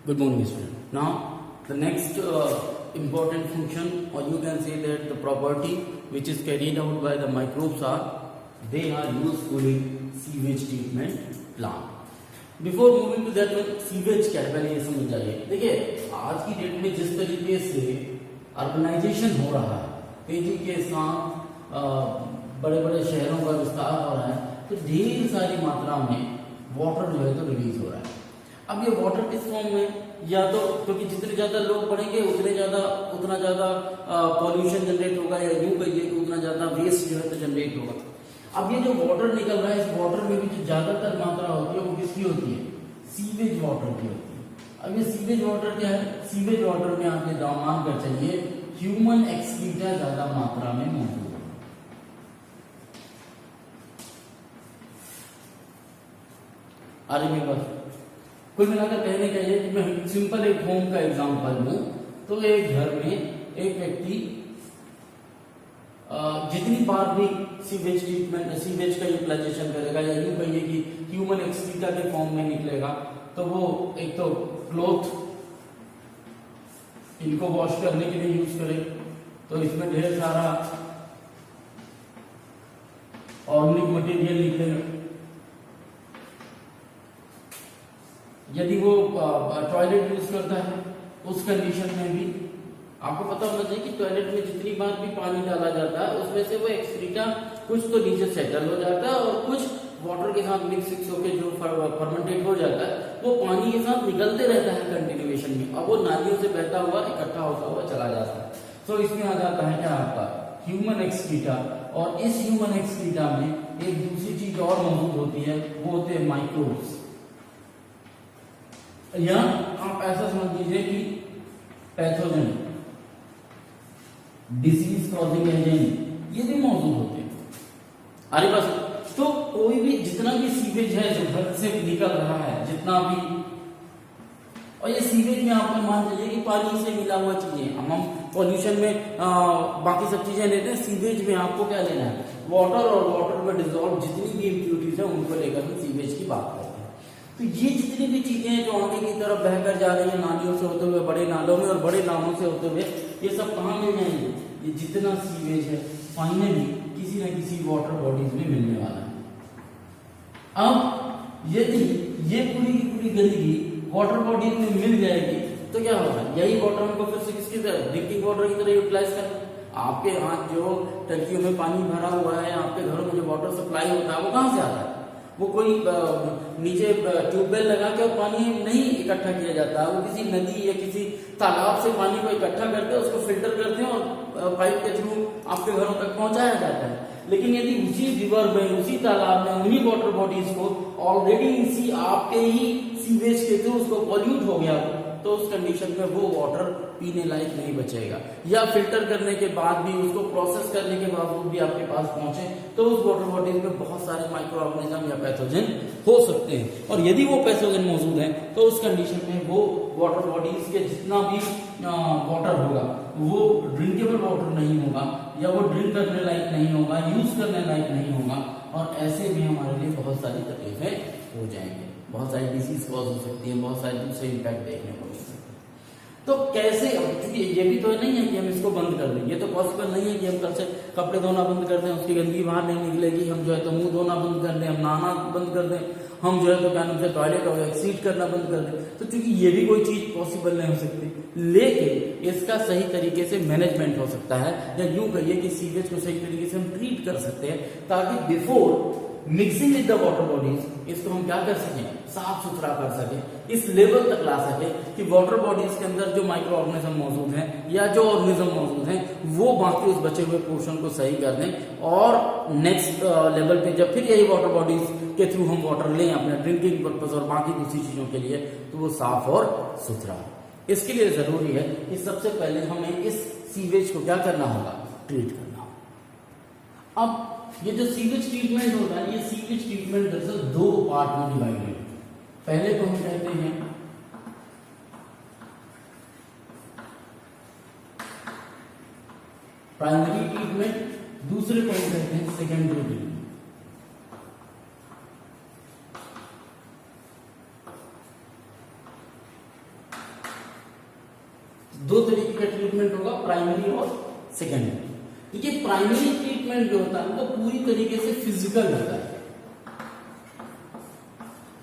Good morning, student. Now, the next important function, or you can say that the property which is carried out by the microbes are, they are useful in sewage treatment plant. Before moving to that one, sewage क्या है पहले ये समझ जाइए. देखिए आज की date में जिस तरीके से अर्बनाइजेशन हो रहा है, तेजी के साथ बड़े बड़े शहरों का विस्तार हो रहा है, तो ढेर सारी मात्रा में वाटर जो है तो रिलीज हो रहा है. अब ये वाटर किस फॉर्म में, या तो क्योंकि जितने ज्यादा लोग बढ़ेंगे उतना ज्यादा पॉल्यूशन जनरेट होगा, या यूं कहिए कि उतना ज्यादा वेस्ट जो है तो जनरेट होगा. अब ये जो वाटर निकल रहा है, इस वाटर में भी जो ज्यादातर मात्रा होती है वो किसकी होती है? सीवेज वाटर की होती है. अब ये सीवेज वाटर क्या है? सीवेज वाटर में आप ये मान कर चलिए ह्यूमन एक्सक्रीटा ज्यादा मात्रा में मौजूद है. अरे मेरे पास कुल मिलाकर कहने का ये, मैं सिंपल एक होम का एग्जांपल लूं तो एक घर में एक व्यक्ति जितनी बार भी सीवेज ट्रीटमेंट, सीवेज का यूटिलाइजेशन करेगा, या यूं कहिए कि ह्यूमन एक्सक्रीटा के फॉर्म में निकलेगा, तो वो एक तो क्लॉथ इनको वॉश करने के लिए यूज करे, तो इसमें ढेर सारा ऑर्गेनिक मटेरियल निकलेगा. यदि वो टॉयलेट यूज करता है उस कंडीशन में भी आपको पता होना चाहिए कि टॉयलेट में जितनी बार भी पानी डाला जाता है उसमें से वो एक्सक्रीटा कुछ तो नीचे सेटल हो जाता है और कुछ वाटर के साथ मिक्स होकर जो फर्मेंटेट हो जाता है वो पानी के साथ निकलते रहता है कंटिन्यूएशन में, और वो नालियों से बहता हुआ इकट्ठा होता हुआ चला जाता है. तो इसमें आ जाता है क्या आपका ह्यूमन एक्सक्रीटा, और इस ह्यूमन एक्सक्रीटा में एक दूसरी चीज और मौजूद होती है, वो होते हैं माइक्रोब्स. या आप ऐसा समझ लीजिए कि पैथोजन, डिसीज कॉजिंग एजेंट, ये भी मौजूद होते हैं. अरे बस, तो कोई भी जितना भी सीवेज है जो घर से निकल रहा है, जितना भी, और ये सीवेज में आपको मान लीजिए कि पानी से मिला हुआ चीजें, हम पॉल्यूशन में बाकी सब चीजें लेते हैं, सीवेज में आपको क्या लेना है? वाटर, और वाटर में डिजोल्व जितनी भी इम्प्योरिटीज है उनको लेकर हम सीवेज की बात करते हैं. तो ये जितनी भी चीजें हैं जो आगे की तरफ बहकर जा रही है नालियों से होते हुए बड़े नालों में, और बड़े नालों से होते हुए ये सब कहाँ मिल जाएंगे? ये जितना सीवेज है फाइनली किसी न किसी वाटर बॉडीज में मिलने वाला है. अब यदि ये पूरी की पूरी गंदगी वाटर बॉडीज में मिल जाएगी तो क्या होगा? यही वाटर हमको फिर से किसकी तरह, ड्रिंकिंग वाटर की तरह यूटिलाइज करना. आपके यहाँ जो टंकियों में पानी भरा हुआ है, आपके घरों में जो वाटर सप्लाई होता है वो कहाँ से आता है? वो कोई नीचे ट्यूबवेल लगा के पानी नहीं इकट्ठा किया जाता है, वो किसी नदी या किसी तालाब से पानी को इकट्ठा करते हैं, उसको फिल्टर करते हैं और पाइप के थ्रू आपके घरों तक पहुंचाया जाता है. लेकिन यदि उसी रिवर में, उसी तालाब में, उन्हीं वाटर बॉडीज को ऑलरेडी इसी आपके ही सीवेज के थ्रू उसको पॉल्यूट हो गया, तो उस कंडीशन में वो वाटर पीने लायक नहीं बचेगा, या फिल्टर करने के बाद भी, उसको प्रोसेस करने के बावजूद भी आपके पास पहुंचे तो उस वाटर बॉडीज में बहुत सारे माइक्रो ऑर्गेनिज्म या पैथोजन हो सकते हैं. और यदि वो पैथोजन मौजूद हैं तो उस कंडीशन में वो वाटर बॉडीज के जितना भी वाटर होगा वो ड्रिंकेबल वाटर नहीं होगा, या वो ड्रिंक करने लायक नहीं होगा, यूज करने लायक नहीं होगा, और ऐसे भी हमारे लिए बहुत सारी तकलीफें हो जाएंगे, बहुत सारी डिसीज कॉज हो सकती है, बहुत सारे दूसरे इम्पैक्ट देखने को मिल सकते हैं. तो कैसे, क्योंकि ये भी तो नहीं है कि हम इसको बंद कर दें, ये तो पॉसिबल नहीं है कि हम कल से कपड़े धोना बंद कर दें, उसकी गंदगी बाहर नहीं निकलेगी, हम जो है तो मुंह धोना बंद कर दें, हम नहाना बंद कर दें, हम जो है तो क्या नाम से टॉयलेट और एक्सीट करना बंद कर दें, तो चूंकि ये भी कोई चीज पॉसिबल नहीं हो सकती, लेकिन इसका सही तरीके से मैनेजमेंट हो सकता है, या यूं कहिए कि सीवेज को सही तरीके से हम ट्रीट कर सकते हैं, ताकि before mixing with the water bodies इसको हम क्या कर सकें? साफ सुथरा कर सके, इस लेवल तक ला सके कि वाटर बॉडीज के अंदर जो माइक्रो ऑर्गेनिज्म मौजूद हैं या जो ऑर्गेनिज्म मौजूद हैं वो बाकी उस बचे हुए पोर्शन को सही कर दें, और नेक्स्ट लेवल पे जब फिर यही वाटर बॉडीज के थ्रू हम वाटर लें अपने ड्रिंकिंग पर्पज और बाकी दूसरी चीजों के लिए, तो वो साफ और सुथरा हो. इसके लिए जरूरी है कि सबसे पहले हमें इस सीवेज को क्या करना होगा? ट्रीट करना होगा. अब ये जो सीवेज ट्रीटमेंट होता है, ये सीवेज ट्रीटमेंट दरअसल दो पार्ट में डिवाइडेड है. पहले को हम कहते हैं प्राइमरी ट्रीटमेंट, दूसरे को हम कहते हैं सेकेंडरी ट्रीटमेंट. दो तरीके का ट्रीटमेंट होगा, प्राइमरी और सेकेंडरी। देखिए प्राइमरी ट्रीटमेंट जो होता है वो पूरी तरीके से फिजिकल होता है,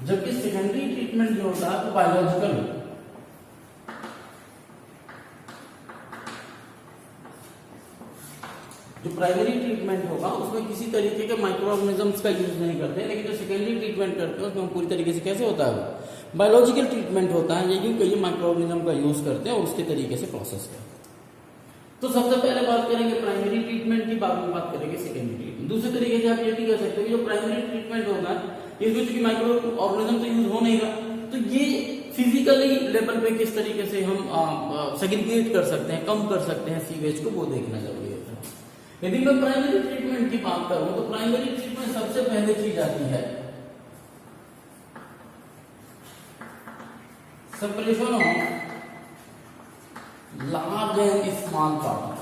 जबकि सेकेंडरी ट्रीटमेंट जो होता है वो बायोलॉजिकल होता है। जो प्राइमरी ट्रीटमेंट होगा उसमें किसी तरीके के माइक्रो ऑर्गेनिजम्स का यूज नहीं करते, लेकिन जो सेकेंडरी ट्रीटमेंट करते हैं उसमें पूरी तरीके से कैसे होता है, वो बायोलॉजिकल ट्रीटमेंट होता है, ये यूं कई माइक्रो ऑर्गेनिज्म का यूज करते हैं और उसके तरीके से प्रोसेस करते हैं। तो सबसे पहले बात करेंगे प्राइमरी ट्रीटमेंट की, बाद में बात करेंगे सेकेंडरी ट्रीटमेंट। दूसरे तरीके से आप ये भी कह सकते हो जो प्राइमरी ट्रीटमेंट होगा इसमें चूंकि माइक्रो ऑर्गेनिज्म तो यूज हो नहीं रहा, तो ये फिजिकली लेवल पे किस तरीके से हम सेग्रीगेट कर सकते हैं, कम कर सकते हैं सीवेज को, वो देखना जरूरी होता है। यदि मैं प्राइमरी ट्रीटमेंट की बात करूं तो प्राइमरी ट्रीटमेंट सबसे पहले चीज आती है separation of large and small particle.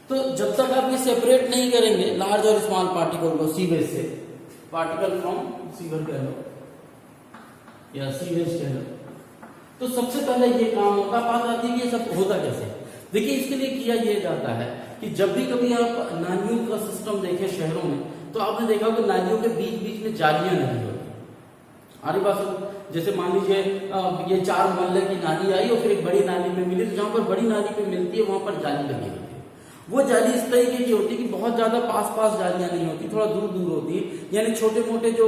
तो जब तक आप ये सेपरेट नहीं करेंगे लार्ज और स्मॉल पार्टिकल को सीवेज से, पार्टिकल फ्रॉम सीवर कह लो या सीवेज कह लो, तो सबसे पहले ये काम होता, बात आती है ये सब होता कैसे। देखिए इसके लिए किया ये जाता है कि जब भी कभी आप नालियों का सिस्टम देखें शहरों में, तो आपने देखा कि नालियों के बीच बीच में जालियां लगी होती। हमारे पास जैसे मान लीजिए ये 4 मोहल्ले की नाली आई और फिर एक बड़ी नाली में मिली, तो जहां पर बड़ी नाली पे मिलती है वहां पर जाली लगी होती है। वो जाली इस तरीके की होती है कि बहुत ज्यादा पास पास जालियां नहीं होती, थोड़ा दूर दूर होती है, यानी छोटे मोटे जो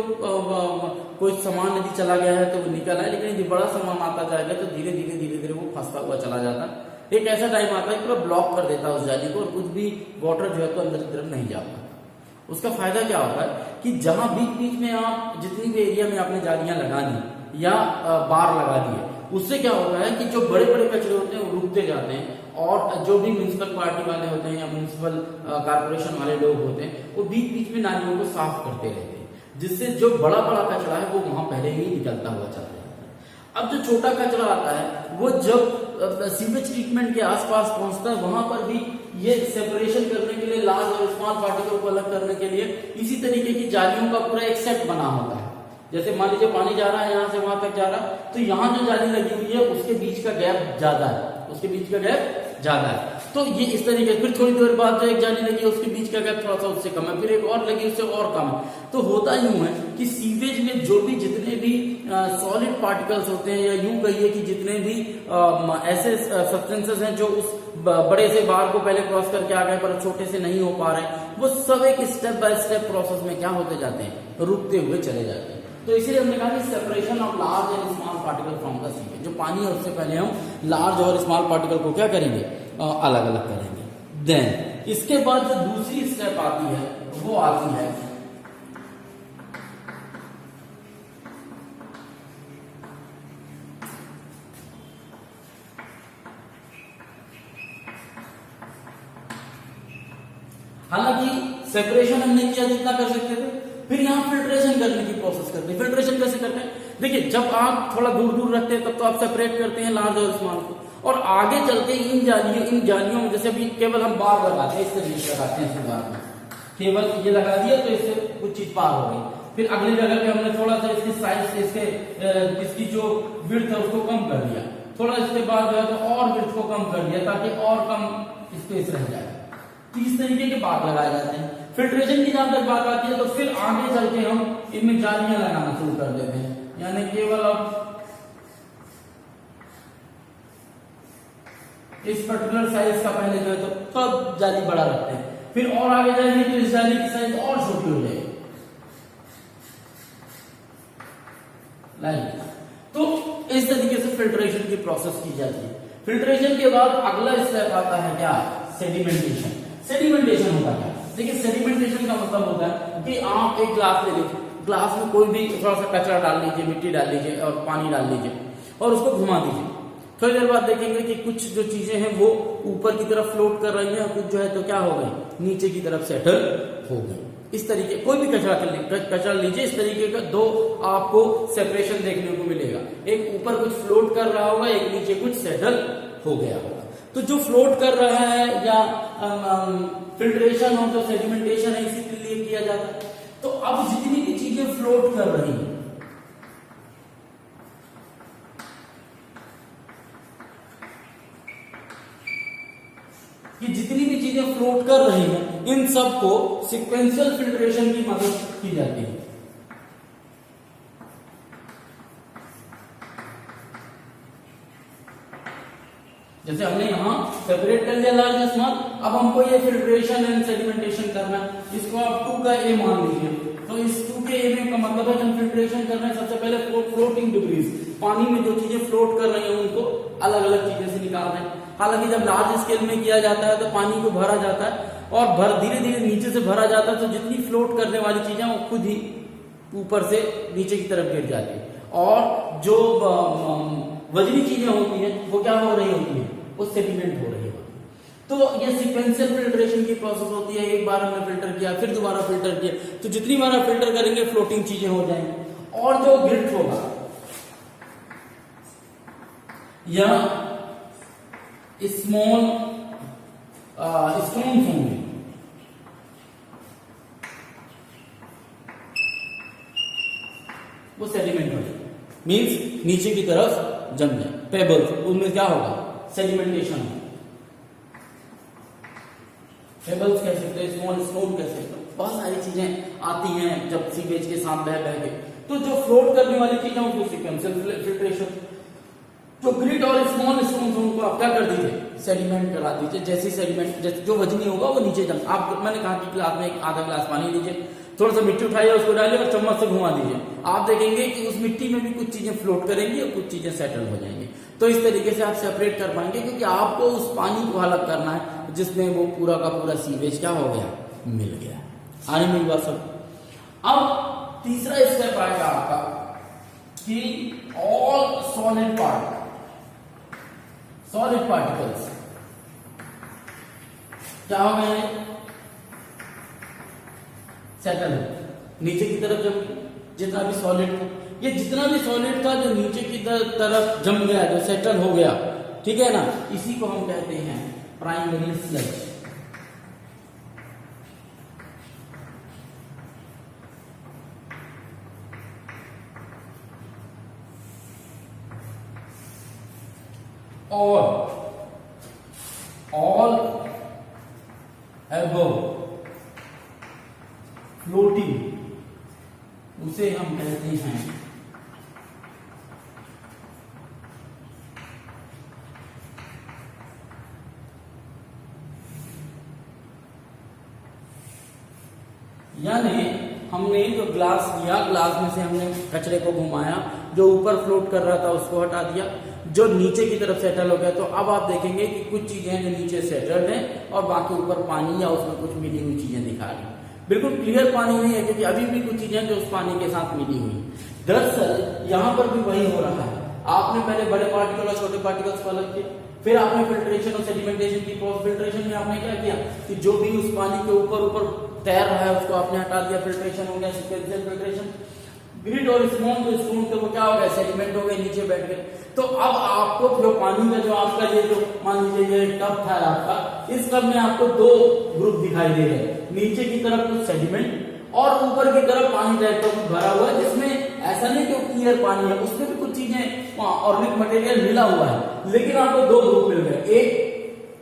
कोई सामान यदि चला गया है तो वो निकल आए, लेकिन यदि बड़ा सामान आता जाएगा तो धीरे धीरे वो फंसता हुआ चला जाता है। एक ऐसा टाइम आता है पूरा ब्लॉक कर देता है उस जाली को और कुछ भी वाटर जो है तो अंदर की तरफ नहीं जा पाता। उसका फायदा क्या होता है कि जहां बीच बीच में आप जितनी भी एरिया में आपने जालियां लगा दी या बार लगा दिए, उससे क्या होता है कि जो बड़े बड़े कचरे होते हैं वो रुकते जाते हैं और जो भी म्युनिसिपल पार्टी वाले होते हैं या म्युनिसिपल कारपोरेशन वाले लोग होते हैं वो बीच बीच में नालियों को साफ करते रहते हैं, जिससे जो बड़ा बड़ा कचरा है वो वहां पहले ही निकलता हुआ चला जाता है। अब जो छोटा कचरा आता है वो जब सीवेज ट्रीटमेंट के आसपास पहुंचता है, वहां पर भी ये सेपरेशन करने के लिए, लार्ज और स्मॉल पार्टिकल को अलग करने के लिए इसी तरीके की जालियों का पूरा एक सेट बना होता है। जैसे मान लीजिए पानी जा रहा है यहाँ से वहां तक जा रहा है, तो यहाँ जो जाली लगी हुई है उसके बीच का गैप ज्यादा है, उसके बीच का गैप ज्यादा है, तो ये इस तरीके। फिर थोड़ी देर बाद जो एक जाली लगी उसके बीच का गैप थोड़ा सा उससे कम है, फिर एक और लगी उससे और कम है। तो होता यूं है कि सीवेज में जो भी जितने भी सॉलिड पार्टिकल्स होते हैं या यूं कहिए कि जितने भी ऐसे सब्सटेंसेस हैं जो उस बड़े से बार को पहले क्रॉस करके आ गए पर छोटे से नहीं हो पा रहे, वो सब एक स्टेप बाय स्टेप प्रोसेस में क्या होते जाते हैं, रुकते हुए चले जाते हैं। तो इसीलिए हमने कहा कि separation of large and small particle from the sewage. जो पानी है उससे पहले हम लार्ज और स्मॉल पार्टिकल को क्या करेंगे, अलग अलग करेंगे। देन इसके बाद जो दूसरी स्टेप आती है वो आती है हालांकि सेपरेशन हमने किया जितना कर सकते थे, फिर यहाँ फिल्ट्रेशन करने की प्रोसेस करते हैं। फिल्ट्रेशन कैसे करते हैं, देखिए जब आप थोड़ा दूर दूर रखते हैं तब तो आप सेपरेट करते हैं लार्ज और स्मॉल को, और आगे चलते इन जालियों में जैसे अभी केवल हम बार लगाते हैं, इस तरीके से लगाते हैं, इस बार में केवल ये लगा दिया तो इससे कुछ चीज पार हो गई। फिर अगली जगह पे हमने थोड़ा सा इसकी साइज, इसकी जो विड्थ है उसको कम कर दिया, थोड़ा इसके बाद जो है तो और विड्थ को कम कर दिया ताकि और कम स्पेस रह जाए। तो इस तरीके के बार लगाए जाते हैं। फिल्ट्रेशन की जहां तक बात आती है तो फिर आगे चल के हम इनमें जालियां लगाना शुरू कर देते हैं, यानी केवल अब इस पर्टिकुलर साइज का पहले जो है तो तब जाली बड़ा रखते हैं, फिर और आगे जाएंगे तो इस जाली की साइज और छोटी हो जाएगी। तो इस तरीके से फिल्ट्रेशन की प्रोसेस की जाती है। फिल्ट्रेशन के बाद अगला स्टेप आता है क्या, सेडिमेंटेशन। सेडिमेंटेशन होता है, देखिए सेडिमेंटेशन का मतलब होता है कि आप एक ग्लास ले लीजिए, ग्लास में कोई भी थोड़ा सा कचरा डाल लीजिए, मिट्टी डाल लीजिए और पानी डाल लीजिए और उसको घुमा दीजिए। थोड़ी देर बाद देखेंगे कि कुछ जो चीजें हैं वो ऊपर की तरफ फ्लोट कर रही हैं, कुछ जो है तो क्या हो गई, नीचे की तरफ सेटल हो गई। इस तरीके कोई भी कचरा लीजिए, इस तरीके का दो आपको सेपरेशन देखने को मिलेगा, एक ऊपर कुछ फ्लोट कर रहा होगा, एक नीचे कुछ सेटल हो गया होगा। तो जो फ्लोट कर रहा है या फिल्ट्रेशन और जो सेडिमेंटेशन है इसी के लिए किया जाता है। तो अब जितनी भी चीजें फ्लोट कर रही हैं कि जितनी भी चीजें फ्लोट कर रही हैं इन सबको सीक्वेंशियल फिल्ट्रेशन की मदद की जाती है। जैसे हमने यहां सेपरेट कर लिया लार्ज स्मॉल, अब हमको ये फिल्ट्रेशन एंड सेडिमेंटेशन करना है, इसको आप 2 का ए मान लीजिए। तो इस 2 के ए में का मतलब है हम फिल्ट्रेशन कर रहे हैं सबसे पहले फ्लोटिंग डिब्रीज, पानी में जो चीजें फ्लोट कर रही हैं उनको अलग अलग चीजें से निकाल रहे हैं। हालांकि जब लार्ज स्केल में किया जाता है तो पानी को भरा जाता है और धीरे धीरे नीचे से भरा जाता है, तो जितनी फ्लोट करने वाली चीजें वो खुद ही ऊपर से नीचे की तरफ गिर जाती है, और जो वजनी चीजें होती हैं वो क्या हो रही होती है, वो सेडिमेंट हो रही है। तो ये सीक्वेंशियल फिल्ट्रेशन की प्रोसेस होती है। एक बार हमने फिल्टर किया, फिर दोबारा फिल्टर किया, तो जितनी बार फिल्टर करेंगे फ्लोटिंग चीजें हो जाएंगी। और जो ग्रिट होगा या स्मॉल स्टोन्स होंगे, वो सेडिमेंट हो जाए, मीन्स नीचे की तरफ जम जाए। पेबल्स, उनमें क्या होगा, सेडिमेंटेशन होगा। पेबल्स कह सकते हैं, स्मॉल स्टोन कह सकते हैं, बहुत सारी चीजें आती हैं जब सीवेज के साथ बह बह के। तो जो फ्लोट करने वाली चीजें उनको सीक्वेंशियल फिल्ट्रेशन, जो ग्रिट और स्मॉल स्टोन्स उनको आप क्या कर दीजिए, सेडिमेंट करा दीजिए। जैसे सेडिमेंट, जैसे जो वजनी होगा वो नीचे जम, आप मैंने कहा कि ग्लास में एक आधा गिलास पानी लीजिए, थोड़ा सा मिट्टी उठाइए, उसको डालिए और चम्मच से घुमा दीजिए, आप देखेंगे कि उस मिट्टी में भी कुछ चीजें फ्लोट करेंगी और कुछ चीजें सेटल हो जाएंगी। तो इस तरीके से आप सेपरेट कर पाएंगे, क्योंकि आपको उस पानी को अलग करना है जिसमें वो पूरा का पूरा सीवेज क्या हो गया, मिल गया। आने मिल बात सब। अब तीसरा स्टेप आएगा आपका कि ऑल सॉलिड पार्टिकल्स क्या हो गए, सेटल नीचे की तरफ जम, जितना भी सॉलिड था, ये जितना भी सॉलिड था जो नीचे की तरफ जम गया, जो सेटल हो गया, ठीक है ना, इसी को हम कहते हैं प्राइमरी स्लज। और ऑल एबव फ्लोटिंग, उसे हम कहते हैं यानी हमने जो ग्लास लिया, ग्लास में से हमने कचरे को घुमाया, जो ऊपर फ्लोट कर रहा था उसको हटा दिया, जो नीचे की तरफ सेटल हो गया। तो अब आप देखेंगे कि कुछ चीजें जो नीचे सेटल्ड हैं और बाकी ऊपर पानी या उसमें कुछ मिली हुई चीजें दिखा रही। बिल्कुल क्लियर पानी नहीं है, क्योंकि अभी भी कुछ चीजें जो उस पानी के साथ मिली हुई। दरअसल यहाँ पर भी वही हो रहा है। आपने पहले बड़े पार्टिकल और छोटे पार्टिकल्स को अलग किया, फिर आपने फिल्ट्रेशन और सेडिमेंटेशन की। फिल्ट्रेशन में आपने क्या किया कि जो भी उस पानी के ऊपर तैर रहा है उसको आपने हटा दिया, फिल्ट्रेशन हो गया, सीक्वेंशियल फिल्ट्रेशन। ग्रिट और स्मॉल जो स्टोन थे वो क्या हो गया, सेडिमेंट हो गए, नीचे बैठ गए। तो अब आपको जो पानी का जो आपका ये जो मान लीजिए ये कप था आपका, इस कप में आपको 2 ग्रुप दिखाई दे रहे हैं, नीचे की तरफ कुछ सेडिमेंट और ऊपर की तरफ पानी टाइप का कुछ भरा हुआ है, जिसमें ऐसा नहीं कि क्लियर पानी है, उसमें भी कुछ चीजें ऑर्गेनिक मटेरियल मिला हुआ है, लेकिन आपको 2 ग्रुप मिल गए, एक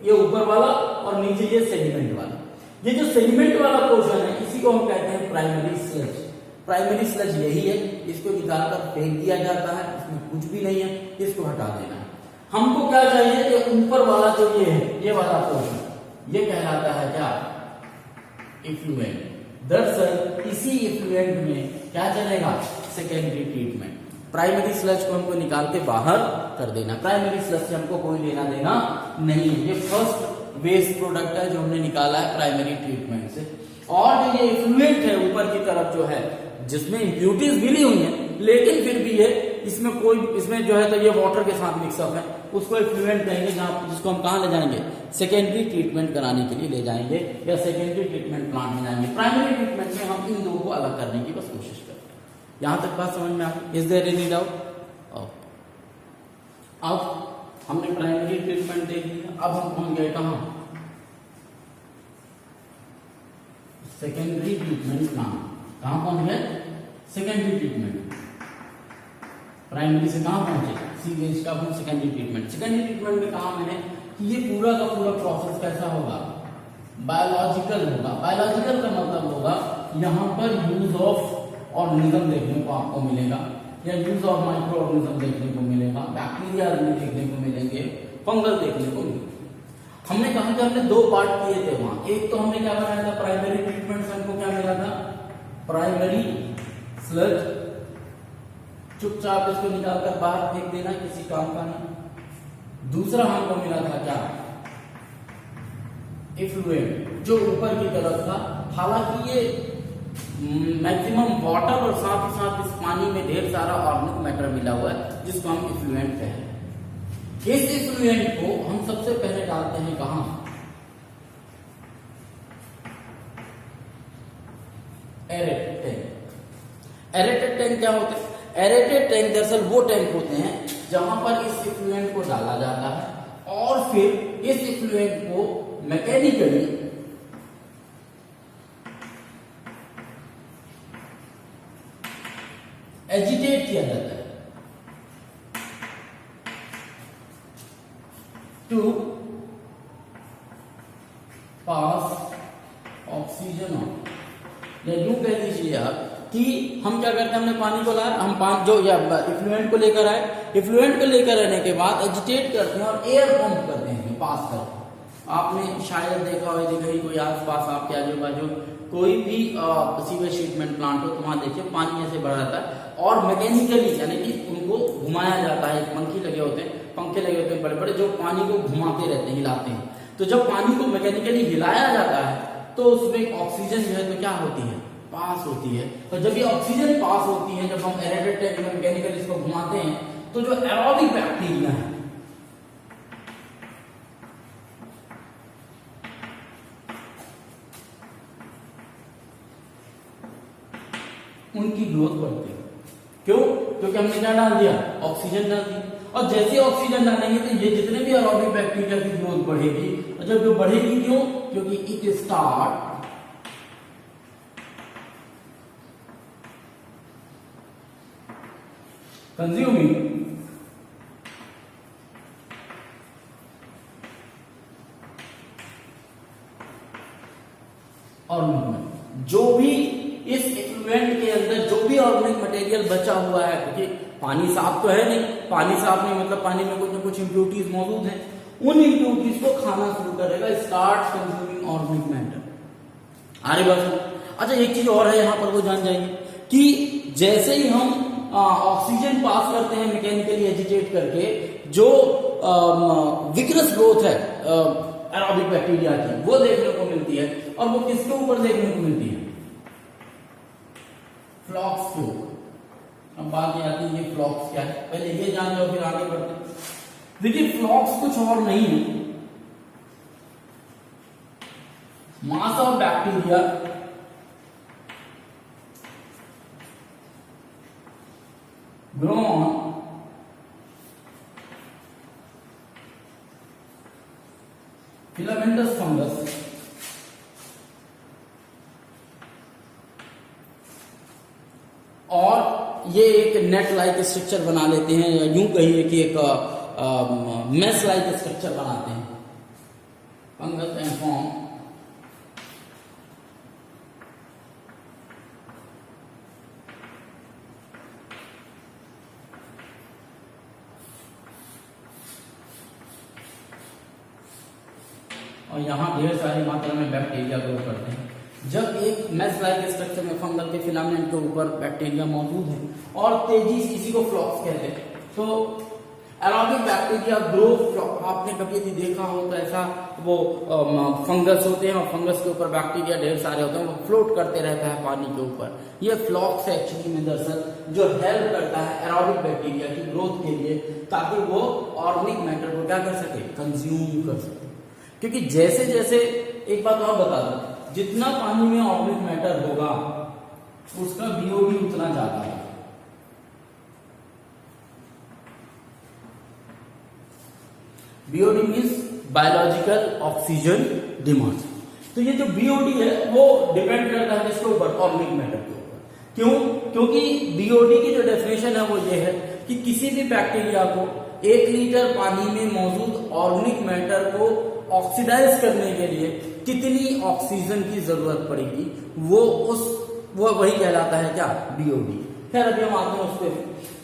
ये ऊपर वाला और नीचे ये सेडिमेंट वाला। ये जो सेडिमेंट वाला पोर्शन है इसी को हम कहते हैं प्राइमरी स्लज। प्राइमरी स्लज यही है, इसको निकालकर फेंक दिया जाता है, इसमें कुछ भी नहीं है, इसको हटा देना है। हमको क्या चाहिए कि ऊपर वाला जो ये है, ये वाला पोर्शन, ये कहलाता है क्या, इफ्लुएंट। दरअसल इसी इफ्लुएंट में क्या चलेगा, सेकेंडरी ट्रीटमेंट। प्राइमरी स्लज को हमको निकाल के बाहर कर देना, प्राइमरी स्लज से हमको कोई लेना देना नहीं है। ये फर्स्ट वेस्ट प्रोडक्ट है जो हमने निकाला है प्राइमरी ट्रीटमेंट से। और जो ये इफ्लुएंट है ऊपर की तरफ जो है, जिसमें इम्प्यूरिटीज मिली हुई हैं, लेकिन फिर भी ये इसमें जो है तो ये वाटर के साथ मिक्सअप है, उसको इफ्लुएंट कहेंगे, जिसको हम कहाँ ले जाएंगे, सेकेंडरी ट्रीटमेंट कराने के लिए ले जाएंगे या सेकेंडरी ट्रीटमेंट प्लांट में जाएंगे। प्राइमरी ट्रीटमेंट में हम इन दो को अलग करने की बस कोशिश करते हैं। यहां तक बात समझ में आ गई? Is there any doubt? अब हमने प्राइमरी ट्रीटमेंट देख लिया, अब हम पहुंच गए कहां, सेकेंडरी ट्रीटमेंट प्लांट। कहां पहुंच गए, सेकेंडरी ट्रीटमेंट। प्राइमरी से कहां पहुंचे, सीवेज का सेकेंडरी ट्रीटमेंट। सेकेंडरी ट्रीटमेंट में कहा मैंने कि ये पूरा का पूरा प्रोसेस कैसा होगा, बायोलॉजिकल होगा। बायोलॉजिकल का मतलब होगा यहाँ पर यूज ऑफ ऑर्गेनिज्म देखने को आपको मिलेगा, या यूज ऑफ माइक्रो ऑर्गेनिज्म देखने को मिलेगा, बैक्टीरिया देखने को मिलेंगे, फंगल देखने को मिलेगा। हमने कहा कि हमने दो पार्ट किए थे वहां। एक तो हमने क्या बनाया था, प्राइमरी ट्रीटमेंट से हमको क्या मिला था, प्राइमरी स्लज, चुपचाप इसको निकालकर बाहर फेंक देना, किसी काम का नहीं। दूसरा हमको मिला था क्या, इफ्लुएंट, जो ऊपर की तरफ था। हालांकि ये मैक्सिमम वाटर और साथ ही साथ इस पानी में ढेर सारा ऑर्गेनिक मैटर मिला हुआ है, जिसको हम इफ्लुएंट कहते हैं। इस इफ्लुएंट को हम सबसे पहले डालते हैं कहां, एरेटेड टैंक। एरेटेड टैंक क्या होते हैं, एरेटेड टैंक दरअसल वो टैंक होते हैं जहां पर इस इफ्लुएंट को डाला जाता है और फिर इस इफ्लुएंट को मैकेनिकली एजिटेट किया जाता है टू पास ऑक्सीजन ऑन, या यूं कह दीजिए आप कि हम क्या करते हैं, हमने पानी को लाया, हम पानी जो या इफ्लुएंट को लेकर आए, इफ्लुएंट को लेकर आने के बाद एजिटेट करते हैं और एयर पंप करते हैं पास करते हैं। आपने शायद देखा हो, देखा ही कोई आसपास आपके आजू बाजू कोई भी सीवेज ट्रीटमेंट प्लांट हो तो वहां देखिए पानी ऐसे भरा रहता है और मैकेनिकली यानी कि उनको घुमाया जाता है, पंखे लगे होते हैं, पंखे लगे होते हैं बड़े बड़े, जो पानी को घुमाते रहते हैं, हिलाते हैं। तो जब पानी को मैकेनिकली हिलाया जाता है तो उसमें ऑक्सीजन जो है तो क्या होती है, पास होती है। तो जब ये ऑक्सीजन पास होती है, जब हम एरेटेड टैंक में मैकेनिकली इसको घुमाते हैं, तो जो एरोबिक बैक्टीरिया है उनकी ग्रोथ बढ़ती है। क्यों, क्योंकि हमने क्या डाल दिया, ऑक्सीजन डाल दी। और जैसे ऑक्सीजन डालेंगे तो ये जितने भी एरोबिक बैक्टीरिया की ग्रोथ बढ़ेगी। और जब जो बढ़ेगी क्यों, क्योंकि इट स्टार्ट कंज्यूमिंग ऑर्गेनिक, जो भी इस इफ्लुएंट के अंदर जो भी ऑर्गेनिक मटेरियल बचा हुआ है, क्योंकि पानी साफ तो है नहीं, पानी साफ नहीं मतलब पानी में कुछ न कुछ इंप्योरिटीज मौजूद है, उन इंप्योरिटीज को खाना शुरू करेगा, स्टार्ट कंज्यूमिंग ऑर्गेनिक मैटर। आगे बात, अच्छा एक चीज और है यहाँ पर वो जान जाएंगे कि जैसे ही हम ऑक्सीजन पास करते हैं मैकेनिकली एजिटेट करके, जो विग्रस ग्रोथ है एरोबिक बैक्टीरिया की वो देखने को मिलती है। और वो किसके ऊपर देखने को मिलती है, फ्लॉक्स के ऊपर। अब बात आती है ये फ्लॉक्स क्या है, पहले ये जान लो फिर आगे बढ़ते हैं। देखिए फ्लॉक्स कुछ और नहीं है, mass of bacteria grown on filamentous fungus और ये एक नेट लाइक स्ट्रक्चर बना लेते हैं, या यूं कहिए कि एक मेस लाइक स्ट्रक्चर बनाते हैं, फंगस एंड फॉर्म और यहाँ ढेर सारी मात्रा में बैक्टीरिया ग्रो करते हैं। जब एक मेस लाइक स्ट्रक्चर में फंगल के फिलामेंट के ऊपर बैक्टीरिया मौजूद है और तेजी से, इसी को फ्लॉक्स कहते हैं, तो एरोबिक बैक्टीरिया ग्रो, आपने कभी यदि देखा हो तो ऐसा वो फंगस होते हैं और फंगस के ऊपर बैक्टीरिया ढेर सारे होते हैं, वो फ्लोट करते रहता है पानी के ऊपर। ये फ्लॉक्स एक्चुअली में दरअसल जो हेल्प करता है एरोबिक बैक्टीरिया की ग्रोथ के लिए, ताकि वो ऑर्गेनिक मैटर को क्या कर सके, कंज्यूम कर सके। क्योंकि जैसे जैसे, एक बात और बता दो, जितना पानी में ऑर्गेनिक मैटर होगा उसका बीओडी उतना ज्यादा है। BOD means biological oxygen demand. तो ये जो बीओडी है वो डिपेंड करता है किसके ऊपर, ऑर्गेनिक मैटर के ऊपर। क्यों, क्योंकि बीओडी की जो डेफिनेशन है वो ये है कि किसी भी बैक्टीरिया को 1 लीटर पानी में मौजूद ऑर्गेनिक मैटर को ऑक्सीडाइज करने के लिए कितनी ऑक्सीजन की जरूरत पड़ेगी, वो वही कहलाता है क्या, बीओडी। खैर अभी हम आते हैं उस पर।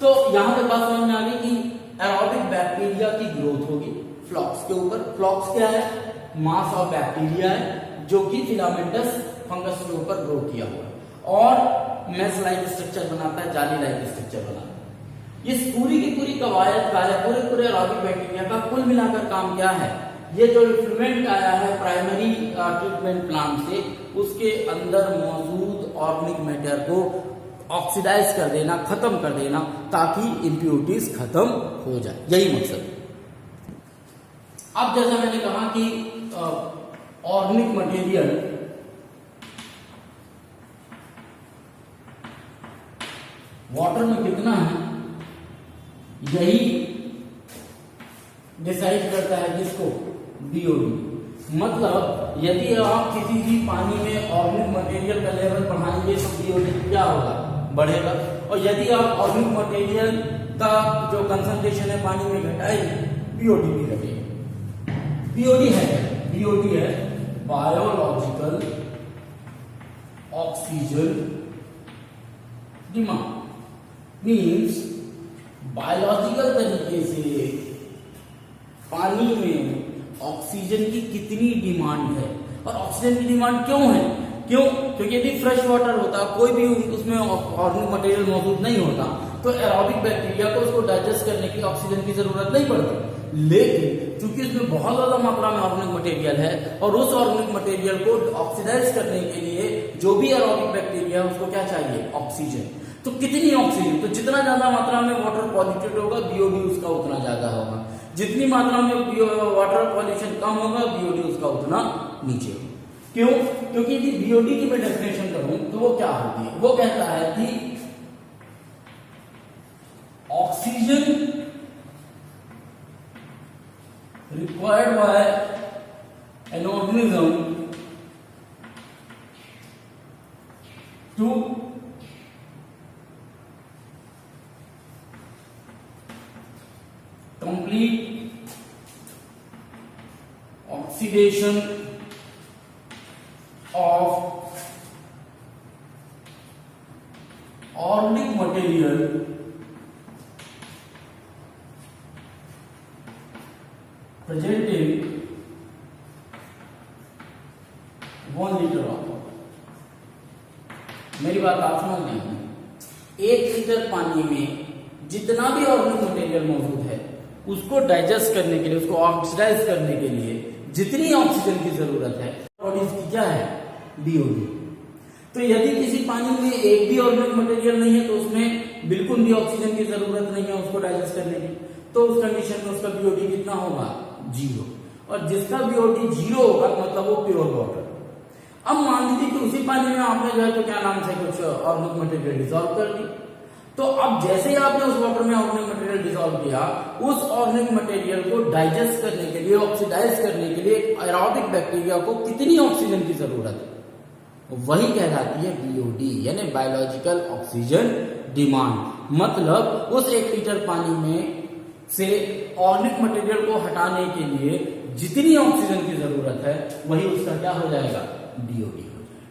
तो यहां पे बात समझ में आ गई कि एरोबिक बैक्टीरिया की ग्रोथ होगी फ्लॉक्स के ऊपर। फ्लॉक्स क्या है, मास ऑफ बैक्टीरिया है जो कि फिलामेंटस फंगस के ऊपर ग्रो किया हुआ है और मेश लाइक स्ट्रक्चर बनाता है, जाली लाइक स्ट्रक्चर बनाता है। इस पूरी की पूरी कवायद का है, पूरे एरोबिक बैक्टीरिया का कुल मिलाकर काम क्या है, ये जो इफ्लुएंट आया है प्राइमरी ट्रीटमेंट प्लांट से, उसके अंदर मौजूद ऑर्गेनिक मैटर को ऑक्सीडाइज कर देना, खत्म कर देना, ताकि इंप्योरिटीज खत्म हो जाए, यही मकसद। अब जैसा मैंने कहा कि ऑर्गेनिक मटेरियल वाटर में कितना है, यही डिसाइड करता है किसको, बीओडी। मतलब यदि आप किसी भी पानी में ऑर्गेनिक मटेरियल का लेवल बढ़ाएंगे तो बीओडी क्या होगा, बढ़ेगा। और यदि आप ऑर्गेनिक मटेरियल का जो कंसंट्रेशन है पानी में घटाएंगे, बीओडी भी घटेगा। बीओडी है biological oxygen demand. Means biological तरीके से पानी में ऑक्सीजन की कितनी डिमांड है, और ऑक्सीजन की डिमांड क्यों है, क्योंकि यदि फ्रेश वाटर होता, कोई भी उसमें ऑर्गेनिक मटेरियल मौजूद नहीं होता, तो एरोबिक बैक्टीरिया को उसको डाइजेस्ट करने की ऑक्सीजन की जरूरत नहीं पड़ती। लेकिन चूंकि उसमें बहुत ज्यादा मात्रा में ऑर्गेनिक मटेरियल है और उस ऑर्गेनिक मटेरियल को ऑक्सीडाइज करने के लिए जो भी एरोबिक बैक्टीरिया है उसको क्या चाहिए, ऑक्सीजन। तो कितनी ऑक्सीजन, तो जितना ज्यादा मात्रा में वाटर पॉल्यूटेड होगा बीओडी उसका उतना ज्यादा होगा, जितनी मात्रा में वाटर पॉल्यूशन कम होगा बीओडी उसका उतना नीचे होगा। क्यों, क्योंकि यदि बीओडी की मैं डेफिनेशन करूं तो वो क्या होती है, वो कहता है कि oxygen required by an organism to complete oxidation of organic material present in 1 litre of water. मेरी बात आप समझ रहे हैं, 1 लीटर पानी में जितना भी ऑर्गेनिक मटेरियल मौजूद है उसको डाइजेस्ट करने के लिए, उसको ऑक्सीडाइज करने के लिए जितनी ऑक्सीजन की जरूरत है, और इसकी क्या है, बीओडी। तो यदि किसी पानी में एक भी ऑर्गेनिक मटेरियल नहीं है तो उसमें बिल्कुल भी ऑक्सीजन की जरूरत नहीं है उसको डाइजेस्ट करने की, तो उस कंडीशन में उसका बीओडी कितना होगा, 0। और जिसका बीओडी 0 होगा मतलब वो प्योर वाटर। अब मान लीजिए कि उसी पानी में आपने जो है तो क्या नाम से कुछ ऑर्गेनिक मटेरियल डिसॉल्व कर दी, तो अब जैसे ही आपने उस वाटर में ऑर्गेनिक मटेरियल डिसॉल्व किया, उस ऑर्गेनिक मटेरियल को डाइजेस्ट करने के लिए, ऑक्सीडाइज करने के लिए एरोबिक बैक्टीरिया को कितनी ऑक्सीजन की जरूरत है, वही कहलाती है बीओडी, यानी बायोलॉजिकल ऑक्सीजन डिमांड। मतलब उस 1 लीटर पानी में से ऑर्गेनिक मटेरियल को हटाने के लिए जितनी ऑक्सीजन की जरूरत है वही उसका क्या हो जाएगा, बीओडी हो जाएगा।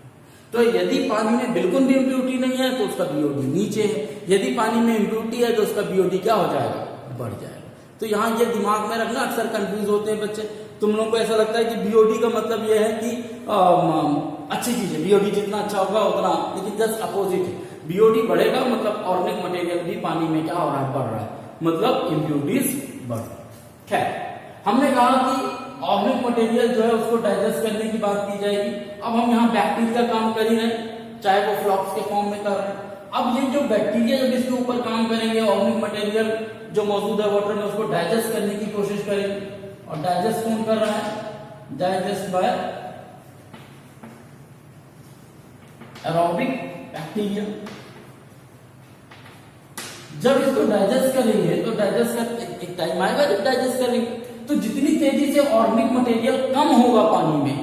तो यदि पानी में बिल्कुल भी इम्प्योरिटी नहीं है तो उसका बीओडी नीचे है, यदि पानी में इम्प्योरिटी है तो उसका बीओडी क्या हो जाएगा, बढ़ जाएगा। तो यहाँ ये दिमाग में रखना, अक्सर कंफ्यूज होते हैं बच्चे, तुम लोगों को ऐसा लगता है कि बीओडी का मतलब यह है कि अच्छी चीज है, बीओडी जितना अच्छा होगा उतना, लेकिन जस्ट अपोजिट है, बीओडी बढ़ेगा मतलब ऑर्गेनिक मटेरियल भी पानी में क्या हो रहा है, बढ़ रहा है, मतलब इम्प्योरिटीज बढ़। खैर हमने कहा कि ऑर्गेनिक मटेरियल जो है उसको डाइजेस्ट करने की बात की जाएगी। अब हम यहाँ बैक्टीरिया का काम कर ही रहे, चाहे वो फ्लॉक्स के फॉर्म में कर रहे हैं। अब ये जो बैक्टीरिया जब इसके ऊपर काम करेंगे, ऑर्गेनिक मटेरियल जो मौजूद है वाटर में उसको डाइजेस्ट करने की कोशिश करेंगे, और डाइजेस्ट कौन कर रहा है, डाइजेस्ट बाय एरोबिक बैक्टीरिया। जब इसको डाइजेस्ट करेंगे तो डाइजेस्ट कर एक टाइम आएगा जब डाइजेस्ट करेंगे, तो जितनी तेजी से ऑर्गेनिक मटेरियल कम होगा पानी में,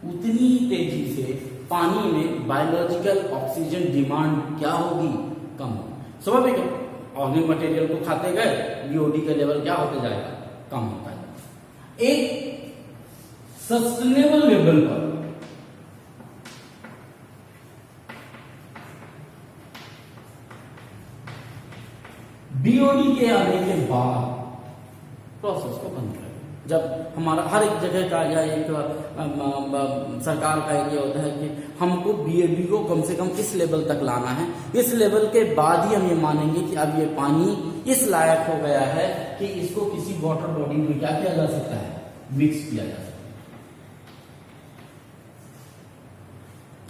उतनी तेजी से पानी में बायोलॉजिकल ऑक्सीजन डिमांड क्या होगी, कम होगी। स्वाभाविक है, ऑर्गेनिक मटेरियल को खाते गए बीओडी का लेवल क्या होते जाएगा, कम होता है। एक सस्टेनेबल लेवल पर बीओडी के आने के बाद प्रोसेस को बंद करें। जब हमारा हर एक जगह का या एक सरकार का ये होता है कि हमको बीओडी को कम से कम इस लेवल तक लाना है, इस लेवल के बाद ही हम ये मानेंगे कि अब ये पानी इस लायक हो गया है कि इसको किसी वाटर बॉडी में क्या किया जा सकता है, मिक्स किया जा सकता है।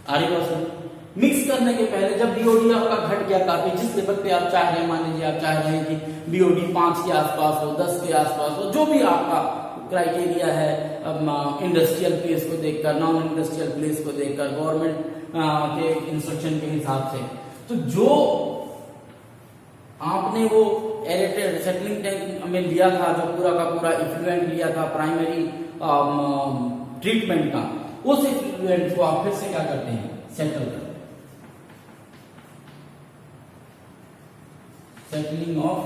आगे क्वेश्चन, मिक्स करने के पहले जब बीओडी आपका घट गया काफी, जिस लेवल पे आप चाह रहे हैं, मान लीजिए आप चाह रहे हैं कि बीओडी 5 के आसपास हो, 10 के आसपास हो, जो भी आपका क्राइटेरिया है इंडस्ट्रियल प्लेस को देखकर, नॉन इंडस्ट्रियल प्लेस को देखकर, गवर्नमेंट के इंस्ट्रक्शन के हिसाब से, तो जो आपने वो एरेटेड सेटलिंग टैंक में लिया था, जो पूरा का पूरा इफ्लुएंट लिया था प्राइमरी ट्रीटमेंट का, उस इफ्लुएंट को आप फिर से क्या करते हैं, सेटल करते हैं। सेटलिंग ऑफ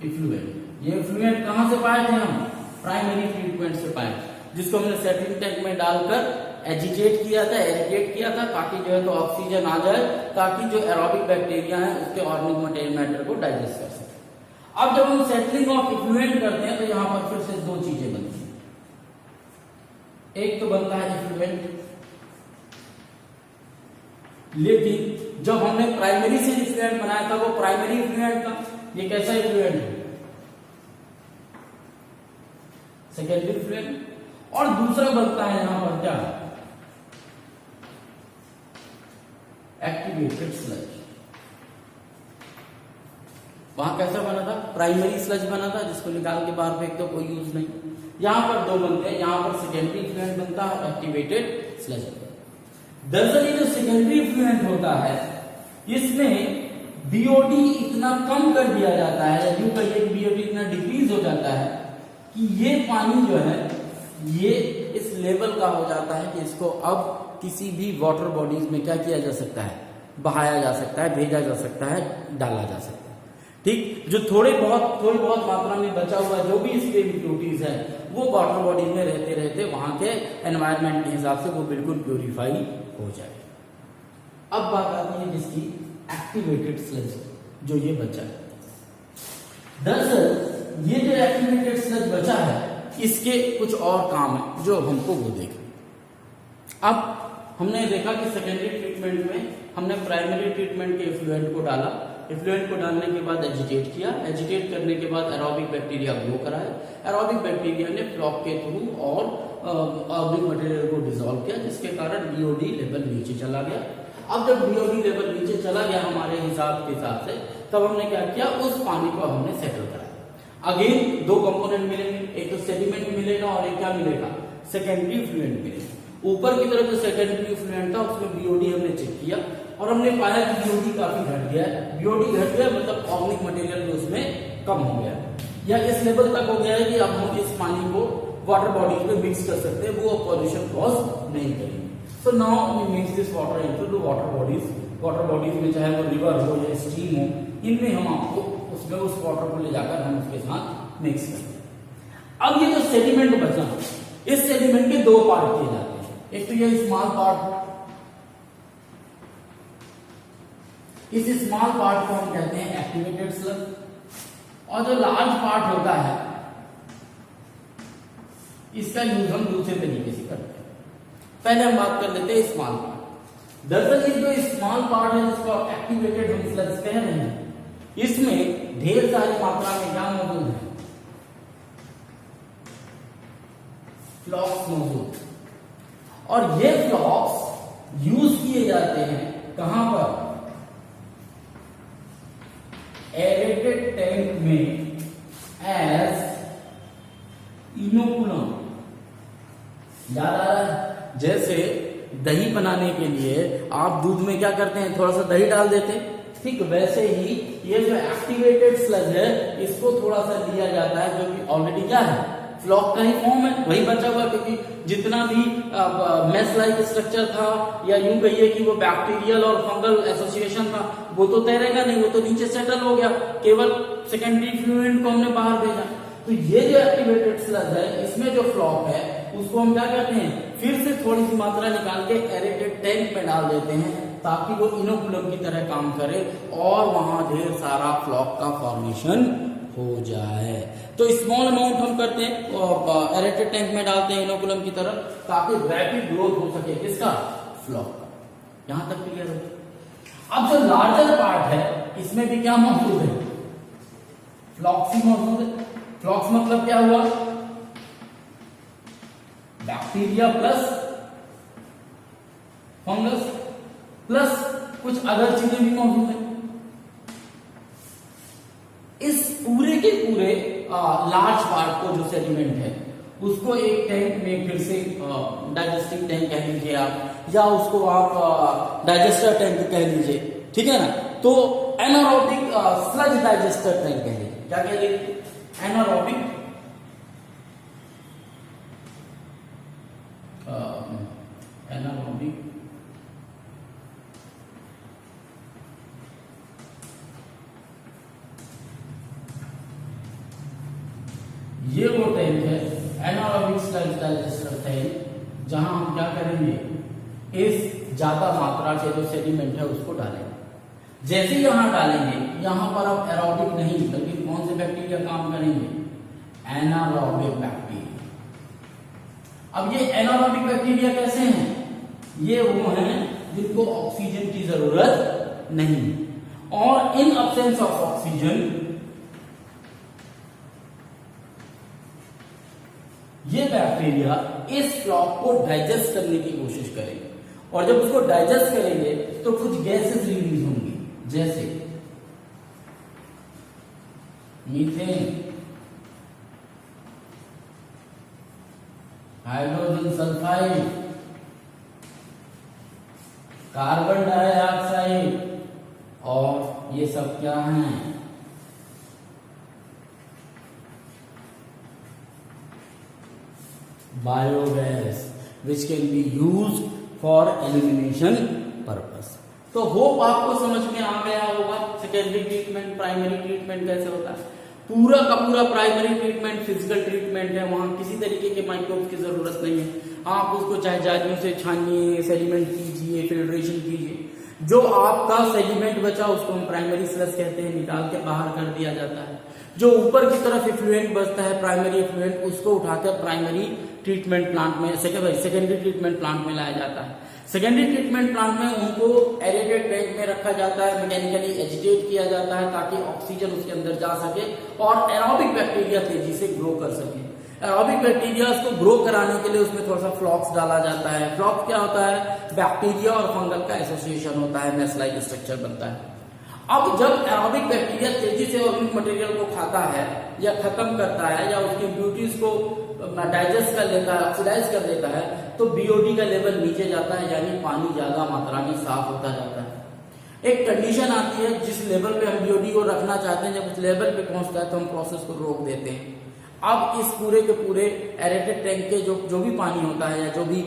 इफ्लुएंट, ये इफ्लुएंट कहां से पाए थे हम, प्राइमरी ट्रीटमेंट से पाए, जिसको हमने सेटलिंग टैंक में डालकर एजिटेट किया था, एरिटेट किया था, ताकि जो है तो ऑक्सीजन आ जाए, ताकि जो एरोबिक बैक्टीरिया है उसके ऑर्गेनिक मटेरियल मैटर को डाइजेस्ट कर सके। अब जब हम सेटलिंग ऑफ इफ्लुएंट करते हैं तो यहां पर फिर से दो चीजें बनती हैं, एक तो बनता है इफ्लुएंट, लेकिन जब हमने प्राइमरी से इफ्लुएंट बनाया था वो प्राइमरी इफ्लुएंट था, ये कैसा इफ्लुएंट है, सेकेंडरी इफ्लुएंट। और दूसरा बनता है यहां पर क्या, एक्टिवेटेड स्लज। वहां कैसा बना था, प्राइमरी स्लज बना था, जिसको निकाल के बाहर फेंक दो, कोई यूज नहीं। यहां पर दो बनते हैं, यहां पर सेकेंडरी इफ्लुएंट बनता है, एक्टिवेटेड स्लज बनता है। दरअसल ये जो सेकेंडरी इफ्लुएंट होता है, इसमें बीओडी इतना कम कर दिया जाता है, यूं कहिए बीओडी इतना डिक्रीज हो जाता है कि ये पानी जो है ये इस लेवल का हो जाता है कि इसको अब किसी भी वाटर बॉडीज में क्या किया जा सकता है, बहाया जा सकता है, भेजा जा सकता है, डाला जा सकता है। ठीक, जो थोड़ी बहुत मात्रा में बचा हुआ जो भी इसके इम्प्योरिटीज है वो वाटर बॉडी में रहते रहते वहां के एनवायरनमेंट के हिसाब से वो बिल्कुल प्योरीफाई हो जाए। अब बात आती है जिसकी एक्टिवेटेड स्लज, जो ये बचा है। दरअसल ये जो एक्टिवेटेड स्लज बचा है इसके कुछ और काम है जो हमको वो देखें। अब हमने देखा कि सेकेंडरी ट्रीटमेंट में हमने प्राइमरी ट्रीटमेंट के इफ्लुएंट को डाला, इफ्लुएंट को डालने के बाद एजिटेट किया, एजिटेट करने के बाद एरोबिक बैक्टीरिया ग्रो कराया, एरोबिक बैक्टीरिया ने फ्लॉक के थ्रू और ऑर्गेनिक मटेरियल को डिसॉल्व किया, जिसके कारण बीओडी लेवल नीचे चला गया। अब जब बीओडी लेवल नीचे चला गया हमारे हिसाब के हिसाब से, तब हमने क्या किया, उस पानी को हमने सेटल कराया। अगेन दो कंपोनेंट मिलेंगे, एक तो सेडिमेंट मिलेगा और एक क्या मिलेगा, सेकेंडरी इफ्लुएंट मिलेगा। ऊपर की तरफ जो सेकेंडरी इफ्लुएंट था उसमें बीओडी हमने चेक किया और हमने पाया कि बीओडी काफी घट गया है। बीओडी घट गया मतलब ऑर्गेनिक मटेरियल भी उसमें कम हो गया या इस लेवल तक हो गया है कि अब हम इस पानी को वाटर बॉडीज में मिक्स कर सकते हैं, वो पॉल्यूशन कॉज नहीं करेंगे। So now we mix this water into water bodies. Water bodies में चाहे वो रिवर हो या स्ट्रीम हो, इनमें हम आपको उसमें उस वाटर को ले जाकर हम उसके साथ मिक्स करते हैं। अब ये जो सेडिमेंट बचा, इस सेडिमेंट के दो पार्ट किए जाते हैं, एक तो ये स्मॉल पार्ट, इस स्मॉल पार्ट को हम कहते हैं एक्टिवेटेड स्लग, और जो लार्ज पार्ट होता है इसका यूज हम दूसरे तरीके से करते हैं। पहले हम बात कर लेते हैं स्मॉल पार्ट। दरअसल ये जो स्मॉल पार्ट है जिसको एक्टिवेटेड हम स्लग्स कह रहे हैं, इसमें ढेर सारी मात्रा में क्या मौजूद है, फ्लॉक्स मौजूद, और ये फ्लॉक्स यूज किए जाते हैं कहां पर, एरेटेड टैंक में एज इनोकुलम। याद आ रहा है, जैसे दही बनाने के लिए आप दूध में क्या करते हैं, थोड़ा सा दही डाल देते हैं, ठीक वैसे ही ये जो एक्टिवेटेड स्लग है इसको थोड़ा सा दिया जाता है, जो कि ऑलरेडी क्या है, फ्लॉक का ही फॉर्म है, वही बचा हुआ, क्योंकि जितना भी मेस लाइक स्ट्रक्चर था या यूं कहिए कि वो बैक्टीरियल और फंगल एसोसिएशन था, वो तो तैरेगा नहीं, वो तो नीचे सेटल हो गया, केवल सेकेंडरी फ्लूइड को हमने बाहर भेजा। तो ये जो एक्टिवेटेड स्लज है, इसमें जो फ्लॉक है उसको हम क्या करते हैं, फिर से थोड़ी सी मात्रा निकाल के एरेटेड टैंक में डाल देते हैं, ताकि वो इनोकुलम की तरह काम करे और वहां ढेर सारा फ्लॉक का फॉर्मेशन हो जाए। तो स्मॉल अमाउंट हम करते हैं और एरेटेड टैंक में डालते हैं इनोकुलम की तरह, ताकि रैपिड ग्रोथ हो सके किसका, फ्लॉक का। यहां तक क्लियर हो। अब जो लार्जर पार्ट है इसमें भी क्या मौजूद है, फ्लॉक्स ही मौजूद है। फ्लॉक्स मतलब क्या हुआ, बैक्टीरिया प्लस फंगस प्लस कुछ अदर चीजें भी मौजूद है। इस पूरे के पूरे लार्ज पार्ट को जो सेडिमेंट है उसको एक टैंक में फिर से डाइजेस्टिव टैंक कह लीजिए आप, या उसको आप डाइजेस्टर टैंक कह लीजिए, ठीक है ना। तो एनारोबिक स्लज डाइजेस्टर टैंक कह लीजिए, क्या कह लीजिए, एनारोबिक एनारोबिक ये वो टैंक है एनारोबिक स्लज डाइजेस्टर टैंक, जहां हम क्या करेंगे, इस ज्यादा मात्रा के जो सेडिमेंट है उसको डालेंगे। जैसे यहां डालेंगे, यहां पर अब एरोबिक नहीं बल्कि कौन से बैक्टीरिया काम करेंगे, एनारोबिक बैक्टीरिया। अब ये एनारोबिक बैक्टीरिया कैसे हैं, ये वो हैं जिनको ऑक्सीजन की जरूरत नहीं, और इन अब्सेंस ऑफ ऑक्सीजन ये बैक्टीरिया इस फ्लॉक को डाइजेस्ट करने की कोशिश करेंगे, और जब उसको डाइजेस्ट करेंगे तो कुछ गैसेस रिलीज होंगी, जैसे methane, hydrogen sulphide, carbon dioxide, और ये सब क्या हैं, biogas, which can be use for elimination purpose. तो होप आपको समझ में आ गया होगा सेकेंडरी ट्रीटमेंट, प्राइमरी ट्रीटमेंट कैसे होता है। पूरा का पूरा प्राइमरी ट्रीटमेंट फिजिकल ट्रीटमेंट है, वहां किसी तरीके के माइक्रोब्स की जरूरत नहीं है। आप उसको चाहे जालियों से छानिए, सेडिमेंट कीजिए, फिल्ट्रेशन कीजिए, जो आपका सेडिमेंट बचा उसको हम प्राइमरी स्लज कहते हैं, निकाल के बाहर कर दिया जाता है। जो ऊपर की तरफ इफ्लुएंट बचता है प्राइमरी इफ्लुएंट, उसको उठाकर प्राइमरी ट्रीटमेंट प्लांट में, सेकेंडरी ट्रीटमेंट प्लांट में लाया जाता है। सेकेंडरी ट्रीटमेंट प्लांट में उनको एरेटेड टैंक में रखा जाता है, मैकेनिकली एजिटेट किया जाता है ताकि ऑक्सीजन उसके अंदर जा सके और एरोबिक बैक्टीरिया तेजी से ग्रो कर सके। एरोबिक बैक्टीरिया को ग्रो कराने के लिए उसमें थोड़ा सा फ्लॉक्स डाला जाता है। फ्लॉक्स क्या होता है, बैक्टीरिया और फंगल का एसोसिएशन होता है, मेस लाइक स्ट्रक्चर बनता है। अब जब एरोबिक बैक्टीरिया तेजी से ऑर्गेनिक मटेरियल को खाता है या खत्म करता है या उसकी ब्यूटीज को डाइजेस्ट कर लेता है, ऑक्सीडाइज कर लेता है, तो बीओडी का लेवल नीचे जाता है, यानी पानी ज्यादा मात्रा में साफ होता जाता है। एक कंडीशन आती है जिस लेवल पे हम बीओडी को रखना चाहते हैं, जब उस लेवल पे पहुंचता है तो हम प्रोसेस को रोक देते हैं। अब इस पूरे के पूरे एरेटेड टैंक के जो भी पानी होता है या जो भी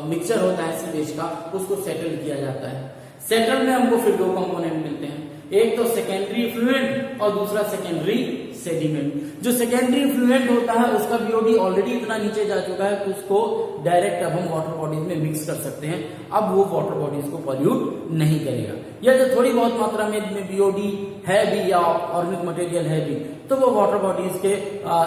मिक्सचर होता है सीवेज का, उसको सेटल किया जाता है। सेटल में हमको फिर दो कंपोनेंट मिलते हैं, एक तो सेकेंडरी फ्लूइड और दूसरा सेकेंडरी सेडिमेंट। जो सेकेंडरी फ्लूइड होता है उसका बीओडी ऑलरेडी इतना नीचे जा चुका है कि उसको डायरेक्ट अब हम वाटर बॉडीज में मिक्स कर सकते हैं। अब वो वाटर बॉडीज को पॉल्यूट नहीं करेगा, या जो थोड़ी बहुत मात्रा में बीओडी है भी या ऑर्गेनिक मटेरियल है भी, तो वो वाटर बॉडीज के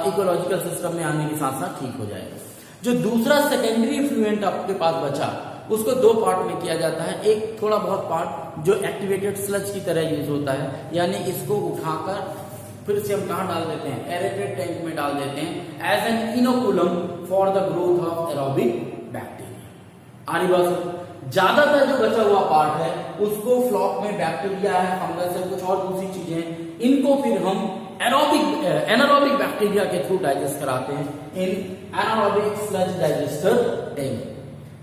इकोलॉजिकल सिस्टम में आने के साथ साथ ठीक हो जाएगा। जो दूसरा सेकेंडरी फ्लूइड आपके पास बचा, उसको दो पार्ट में किया जाता है। एक थोड़ा बहुत पार्ट जो एक्टिवेटेड स्लज की तरह यूज होता है, यानी इसको उठाकर फिर से हम कहां डाल देते हैं, एरेटेड टैंक में डाल देते हैं as an inoculum for the growth of aerobic bacteria. आरी बात, ज्यादातर जो बचा हुआ पार्ट है उसको फ्लॉक में बैक्टीरिया है, फंगस है, कुछ और दूसरी चीजें हैं, इनको फिर हम एनारोबिक बैक्टीरिया के थ्रू डाइजेस्ट कराते हैं इन एनारोबिक स्लज डाइजेस्टर टैंक।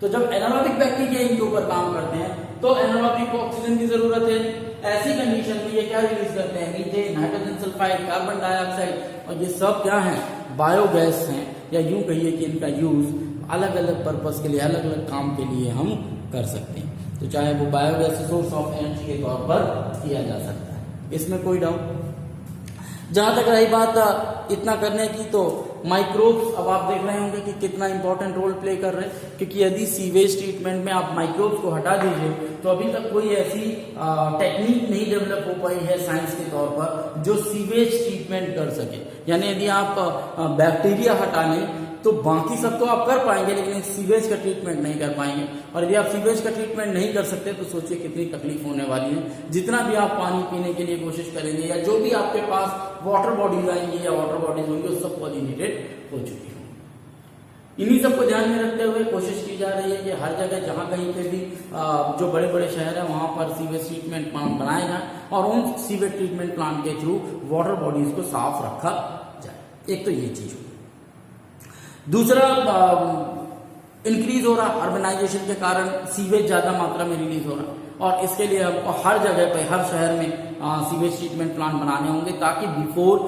तो जब एनारोबिक बैक्टीरिया इनके ऊपर काम करते हैं तो एनारोबिक को ऑक्सीजन की जरूरत है। ऐसी कंडीशन में ये क्या रिलीज करते हैं, methane, hydrogen sulphide, carbon dioxide, और ये सब क्या है, बायोगैस हैं, या यूं कहिए कि इनका यूज अलग अलग पर्पस के लिए, अलग अलग काम के लिए हम कर सकते हैं। तो चाहे वो बायोगैस सोर्स ऑफ एनर्जी के तौर पर किया जा सकता है, इसमें कोई डाउट। जहां तक रही बात इतना करने की, तो माइक्रोब्स, अब आप देख रहे होंगे कि कितना इंपॉर्टेंट रोल प्ले कर रहे हैं, क्योंकि यदि सीवेज ट्रीटमेंट में आप माइक्रोब्स को हटा दीजिए तो अभी तक कोई ऐसी टेक्निक नहीं डेवलप हो पाई है साइंस के तौर पर जो सीवेज ट्रीटमेंट कर सके। यानी यदि आप बैक्टीरिया हटा लें तो बाकी सब तो आप कर पाएंगे, लेकिन सीवेज का ट्रीटमेंट नहीं कर पाएंगे। और यदि आप सीवेज का ट्रीटमेंट नहीं कर सकते तो सोचिए कितनी तकलीफ होने वाली है। जितना भी आप पानी पीने के लिए कोशिश करेंगे, या जो भी आपके पास वाटर बॉडीज आएंगी या वाटर बॉडीज होंगी, वो सब पॉलिनेटेड हो चुकी होंगी। इन्हीं सबको ध्यान में रखते हुए कोशिश की जा रही है कि हर जगह जहां कहीं पे भी जो बड़े बड़े शहर है वहां पर सीवेज ट्रीटमेंट प्लांट बनाए जाए और उन सीवेज ट्रीटमेंट प्लांट के थ्रू वाटर बॉडीज को साफ रखा जाए। एक तो ये चीज होगी। दूसरा, इंक्रीज हो रहा अर्बनाइजेशन के कारण सीवेज ज्यादा मात्रा में रिलीज हो रहा, और इसके लिए हमको हर जगह पे, हर शहर में सीवेज ट्रीटमेंट प्लांट बनाने होंगे, ताकि before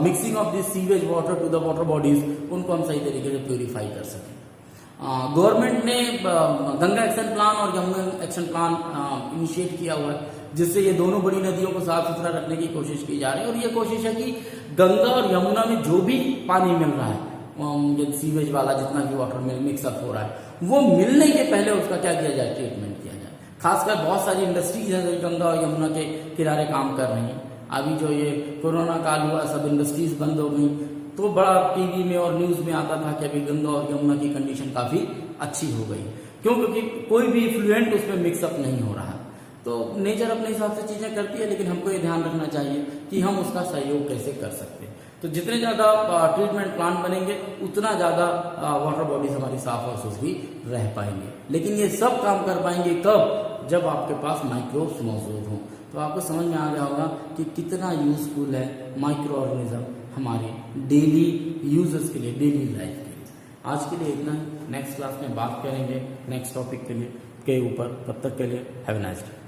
mixing of this sewage water to the water bodies उनको हम सही तरीके से प्यूरिफाई कर सकें। गवर्नमेंट ने गंगा एक्शन प्लान और यमुना एक्शन प्लान इनिशिएट किया हुआ है, जिससे ये दोनों बड़ी नदियों को साफ सुथरा रखने की कोशिश की जा रही है। और ये कोशिश है कि गंगा और यमुना में जो भी पानी मिल रहा है, सीवेज वाला जितना भी वाटर मिक्सअप हो रहा है, वो मिलने के पहले उसका क्या किया जाए, ट्रीटमेंट किया जाए। खासकर बहुत सारी इंडस्ट्रीज हैं जो गंगा और यमुना के किनारे काम कर रही हैं। अभी जो ये कोरोना काल हुआ, सब इंडस्ट्रीज बंद हो गई, तो बड़ा टीवी में और न्यूज में आता था कि अभी गंगा और यमुना की कंडीशन काफी अच्छी हो गई। क्यों? क्योंकि कोई भी इफ्लुएंट उसमें मिक्सअप नहीं हो रहा। तो नेचर अपने हिसाब से चीजें करती है, लेकिन हमको ये ध्यान रखना चाहिए कि हम उसका सहयोग कैसे कर सकते हैं। तो जितने ज्यादा ट्रीटमेंट प्लांट बनेंगे उतना ज्यादा वाटर बॉडीज हमारी साफ और सुथरी रह पाएंगे। लेकिन ये सब काम कर पाएंगे कब? जब आपके पास माइक्रोब्स मौजूद हों। तो आपको समझ में आ गया होगा कि कितना यूजफुल है माइक्रो ऑर्गेनिज्म हमारे डेली यूजर्स के लिए, डेली लाइफ के लिए। आज के लिए इतना ही। नेक्स्ट क्लास में बात करेंगे नेक्स्ट टॉपिक के ऊपर। तब तक के लिए हैव अ नाइस डे।